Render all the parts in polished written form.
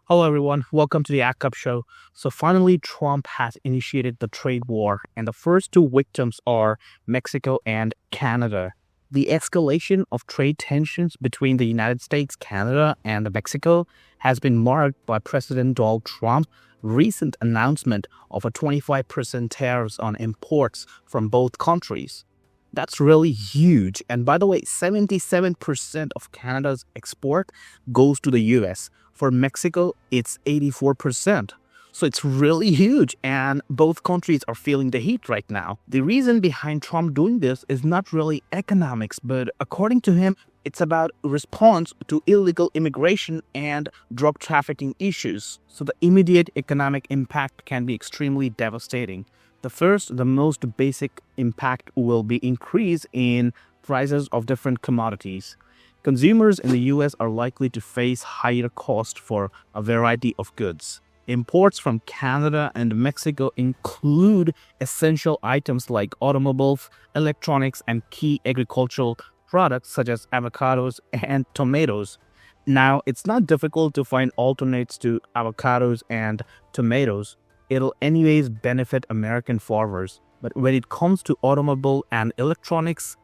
Hello, everyone. Welcome to the Adkup Show. So, finally, Trump has initiated the trade war, and the first two victims are Mexico and Canada. The escalation of trade tensions between the United States, Canada, and Mexico has been marked by President Donald Trump's recent announcement of a 25% tariffs on imports from both countries. That's really huge. And by the way, 77% of Canada's export goes to the US. For Mexico, it's 84%. So it's really huge, and both countries are feeling the heat right now. The reason behind Trump doing this is not really economics, but according to him, it's about response to illegal immigration and drug trafficking issues. So the immediate economic impact can be extremely devastating. The most basic impact will be increase in prices of different commodities. Consumers in the US are likely to face higher costs for a variety of goods. Imports from Canada and Mexico include essential items like automobiles, electronics, and key agricultural products such as avocados and tomatoes. Now, it's not difficult to find alternates to avocados and tomatoes. It'll anyways benefit American farmers. But when it comes to automobile and electronics,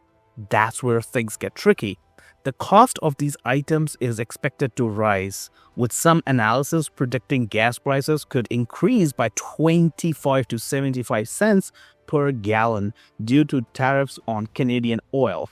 that's where things get tricky. The cost of these items is expected to rise, with some analysis predicting gas prices could increase by 25 to 75 cents per gallon due to tariffs on Canadian oil.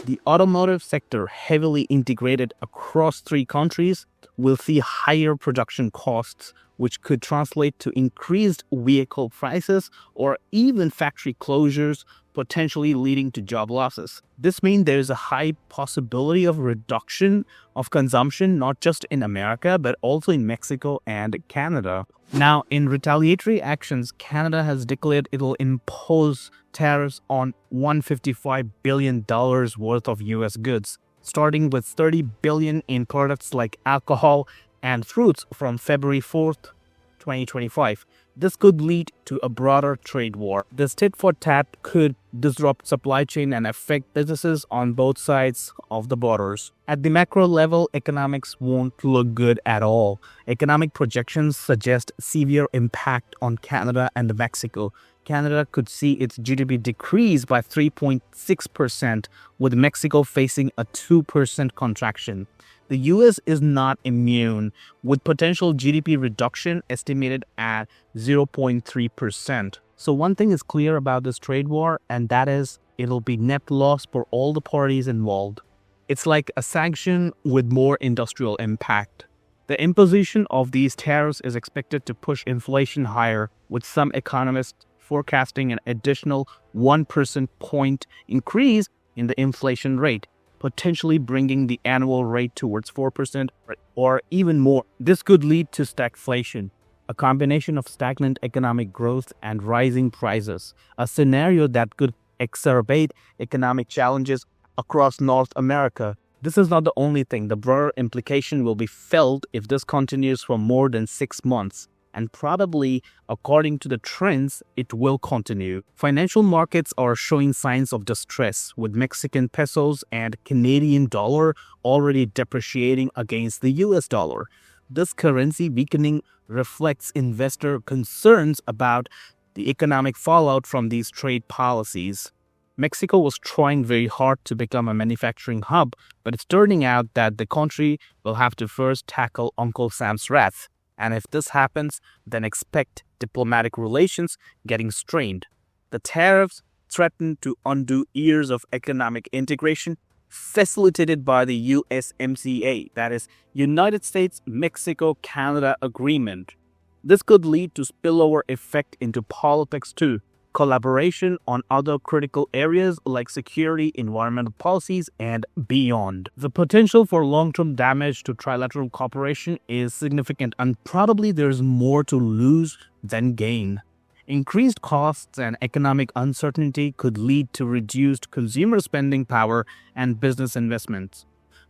The automotive sector, heavily integrated across three countries, will see higher production costs, which could translate to increased vehicle prices or even factory closures, potentially leading to job losses. This means there is a high possibility of reduction of consumption, not just in America, but also in Mexico and Canada. Now, in retaliatory actions, Canada has declared it'll impose tariffs on $155 billion worth of US goods, starting with $30 billion in products like alcohol and fruits from February 4th, 2025. This could lead to a broader trade war. This tit for tat could disrupt supply chain and affect businesses on both sides of the borders. At the macro level, economics won't look good at all. Economic projections suggest severe impact on Canada and Mexico. Canada could see its GDP decrease by 3.6%, with Mexico facing a 2% contraction. The US is not immune, with potential GDP reduction estimated at 0.3%. So one thing is clear about this trade war, and that is it'll be net loss for all the parties involved. It's like a sanction with more industrial impact. The imposition of these tariffs is expected to push inflation higher, with some economists forecasting an additional 1% point increase in the inflation rate, potentially bringing the annual rate towards 4% or even more. This could lead to stagflation, a combination of stagnant economic growth and rising prices, a scenario that could exacerbate economic challenges across North America. This is not the only thing. The broader implication will be felt if this continues for more than 6 months. And probably, according to the trends, it will continue. Financial markets are showing signs of distress, with Mexican pesos and Canadian dollar already depreciating against the US dollar. This currency weakening reflects investor concerns about the economic fallout from these trade policies. Mexico was trying very hard to become a manufacturing hub, but it's turning out that the country will have to first tackle Uncle Sam's wrath. And if this happens, then expect diplomatic relations getting strained. The tariffs threaten to undo years of economic integration facilitated by the USMCA, that is, United States-Mexico-Canada Agreement. This could lead to spillover effect into politics too. Collaboration on other critical areas like security, environmental policies, and beyond. The potential for long-term damage to trilateral cooperation is significant, and probably there's more to lose than gain. Increased costs and economic uncertainty could lead to reduced consumer spending power and business investments,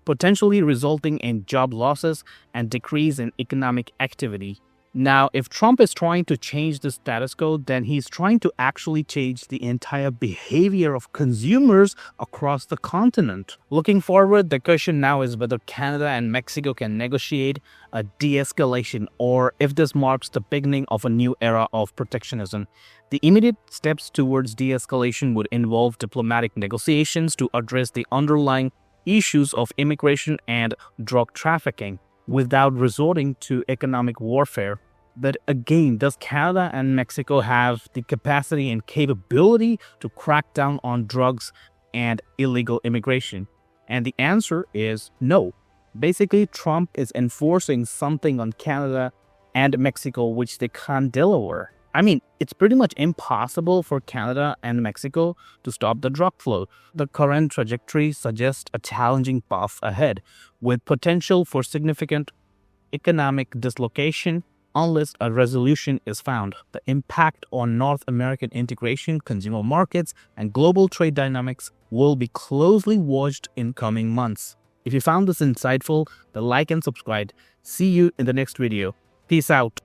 potentially resulting in job losses and decrease in economic activity. Now, if Trump is trying to change the status quo, then he's trying to actually change the entire behavior of consumers across the continent. Looking forward, the question now is whether Canada and Mexico can negotiate a de-escalation, or if this marks the beginning of a new era of protectionism. The immediate steps towards de-escalation would involve diplomatic negotiations to address the underlying issues of immigration and drug trafficking, without resorting to economic warfare. But again, does Canada and Mexico have the capacity and capability to crack down on drugs and illegal immigration? And the answer is no. Basically, Trump is enforcing something on Canada and Mexico which they can't deliver. I mean, it's pretty much impossible for Canada and Mexico to stop the drug flow. The current trajectory suggests a challenging path ahead, with potential for significant economic dislocation unless a resolution is found. The impact on North American integration, consumer markets, and global trade dynamics will be closely watched in coming months. If you found this insightful, then like and subscribe. See you in the next video. Peace out.